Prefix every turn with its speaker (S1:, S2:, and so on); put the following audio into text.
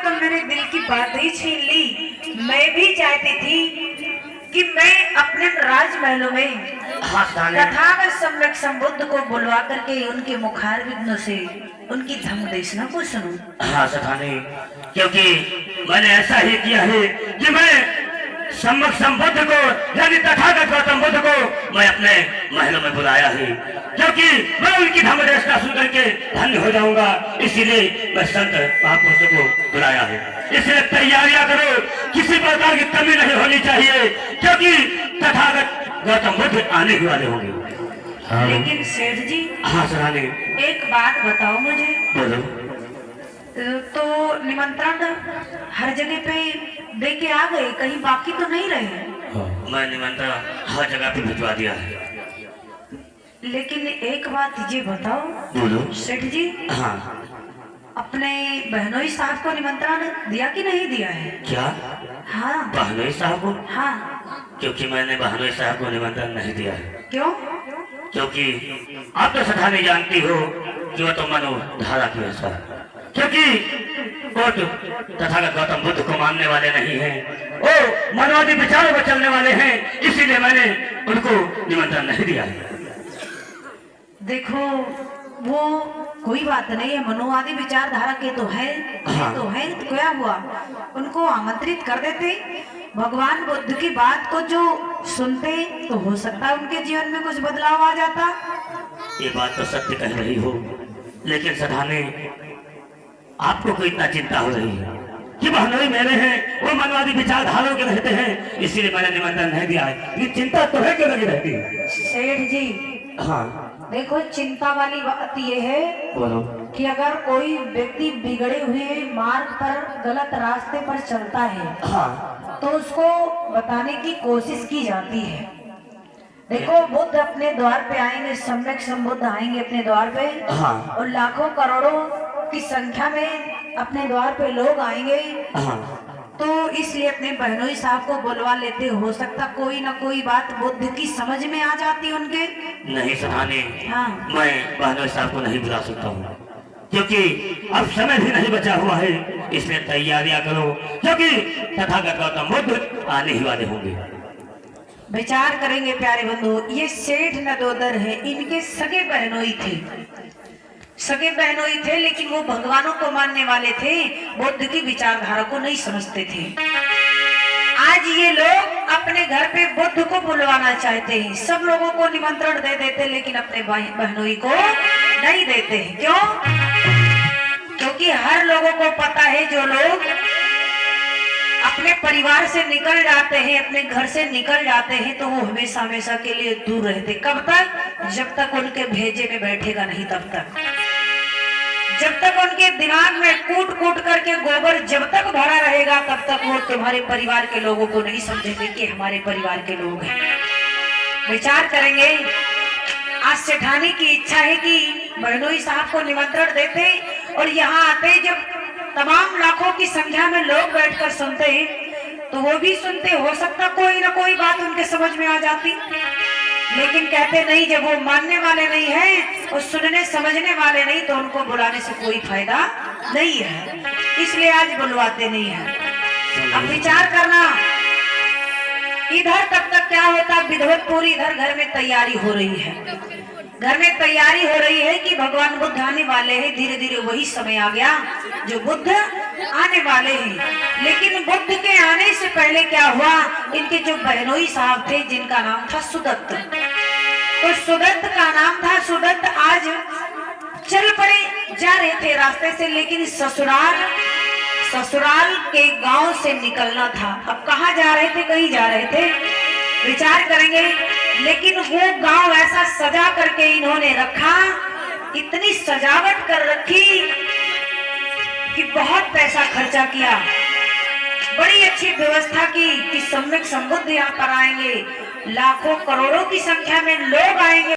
S1: तो मेरे दिल की बात ही छीन ली। मैं भी चाहती थी कि मैं अपने राजमहलों में तथागत सम्यक संबुद्ध को बुलवा करके उनके मुखार विघ्नों से उनकी धम्म देशना को सुनूं।
S2: हाँ सठानी, क्योंकि मैंने ऐसा ही किया है कि मैं सम्यक संबुद्ध को यानी तथागत गौतम बुद्ध को मैं अपने महलों में बुलाया है, क्योंकि मैं उनकी धम्म देशना सुन करके धन्य हो जाऊंगा। इसीलिए मैं संत महापुरुषों को बुलाया है। इसलिए तैयारियां करो, किसी प्रकार की कमी नहीं होनी चाहिए, क्योंकि तथागत गौतम बुद्ध आने ही वाले होंगे।
S1: लेकिन सेठ जी,
S2: हाँ सराहनी,
S1: एक बात बताओ मुझे।
S2: बोलो।
S1: तो निमंत्रण हर जगह पे दे के आ गए, कहीं बाकी तो नहीं रहे?
S2: मैं निमंत्रण हर जगह पे भिजवा दिया है।
S1: लेकिन एक बात ये बताओ।
S2: बोलो।
S1: सेठ जी,
S2: हाँ,
S1: अपने बहनोई साहब को निमंत्रण दिया कि नहीं दिया है?
S2: क्या
S1: हाँ।
S2: बहनोई साहब को?
S1: हाँ।
S2: क्योंकि मैंने बहनोई साहब को निमंत्रण नहीं दिया है।
S1: क्यों?
S2: क्योंकि आप तो सदा नहीं जानती हो कि वो तो मनो धारा की ऐसा, क्योंकि वो तो तथागत गौतम बुद्ध को मानने वाले नहीं हैं, वो मनोवादी विचारों पर चलने वाले हैं। इसीलिए मैंने उनको निमंत्रण नहीं दिया है।
S1: देखो, वो कोई बात नहीं है, मनोवादी विचारधारा के तो है।
S2: हाँ।
S1: तो है तो क्या हुआ, उनको आमंत्रित कर देते। भगवान बुद्ध की बात को जो सुनते तो हो सकता है उनके जीवन में कुछ बदलाव आ जाता।
S2: ये बात तो सत्य कह रही हो, लेकिन सधाने आपको कोई इतना चिंता हो रही है कि बहनोई मेरे हैं, वो मनवादी विचारधाराओं के रहते हैं, इसीलिए मैंने निमंत्रण नहीं दिया है। ये चिंता तो है क्यों लगी रहती है?
S1: सेठ जी,
S2: हाँ
S1: देखो, चिंता वाली बात ये है
S2: बोलो।
S1: कि अगर कोई व्यक्ति बिगड़े हुए मार्ग पर, गलत रास्ते पर चलता है,
S2: हाँ
S1: तो उसको बताने की कोशिश की जाती है। देखो, बुद्ध अपने द्वार पे आएंगे, सम्यक संबुद्ध आएंगे अपने द्वार पे।
S2: हाँ।
S1: और लाखों करोड़ों की संख्या में अपने द्वार पे लोग आएंगे।
S2: हाँ।
S1: तो इसलिए अपने बहनोई साहब को बुलवा लेते। हो सकता कोई ना कोई बात बुद्ध की समझ में आ जाती उनके।
S2: नहीं सधाने,
S1: हाँ।
S2: मैं बहनोई साहब को नहीं बुला सकता हूँ, क्योंकि अब समय भी नहीं बचा हुआ है। इसलिए तैयारियां करो, क्योंकि तथागत गौतम बुद्ध आने ही वाले होंगे।
S1: विचार करेंगे प्यारे बंधु, ये सेठ नदोदर है, इनके सगे बहनोई थे। सगे बहनोई थे, लेकिन वो भगवानों को मानने वाले थे, बुद्ध की विचारधारा को नहीं समझते थे। आज ये लोग अपने घर पे बुद्ध को बुलवाना चाहते हैं, सब लोगों को निमंत्रण दे देते, लेकिन अपने बहनोई को नहीं देते। क्यों? क्योंकि हर लोगों को पता है, जो लोग अपने परिवार से निकल जाते हैं, अपने घर से निकल जाते हैं, तो वो हमेशा हमेशा के लिए दूर रहते। कब तक? जब तक उनके भेजे में बैठेगा नहीं, तब तक। जब तक उनके दिमाग में कूट कूट करके गोबर जब तक भरा रहेगा, तब तक वो तुम्हारे परिवार के लोगों को नहीं समझेंगे कि हमारे परिवार के लोग हैं। विचार करेंगे। आज सेठानी की इच्छा है कि बहनोई साहब को निमंत्रण देते, और यहाँ आते जब तमाम लाखों की संख्या में लोग बैठकर सुनते हैं, तो वो भी सुनते। हो सकता कोई ना कोई बात उनके समझ में आ जाती, लेकिन कहते नहीं। जब वो मानने वाले नहीं है और सुनने समझने वाले नहीं, तो उनको बुलाने से कोई फायदा नहीं है, इसलिए आज बुलवाते नहीं है। अब विचार करना, इधर तब तक क्या होता, विधवतपुर इधर घर में तैयारी हो रही है। घर में तैयारी हो रही है कि भगवान बुद्ध आने वाले हैं। धीरे धीरे वही समय आ गया जो बुद्ध आने वाले हैं। लेकिन बुद्ध के आने से पहले क्या हुआ, इनके जो बहनोई साहब थे, जिनका नाम था सुदत्त, तो सुदत्त का नाम था सुदत्त, आज चल पड़े, जा रहे थे रास्ते से, लेकिन ससुराल के गांव से निकलना था। अब कहाँ जा रहे थे? कहीं जा रहे थे। विचार करेंगे, लेकिन वो गांव ऐसा सजा करके इन्होंने रखा, इतनी सजावट कर रखी कि बहुत पैसा खर्चा किया, बड़ी अच्छी व्यवस्था की कि सम्यक संबुद्ध यहाँ पर आएंगे, लाखों करोड़ों की संख्या में लोग आएंगे।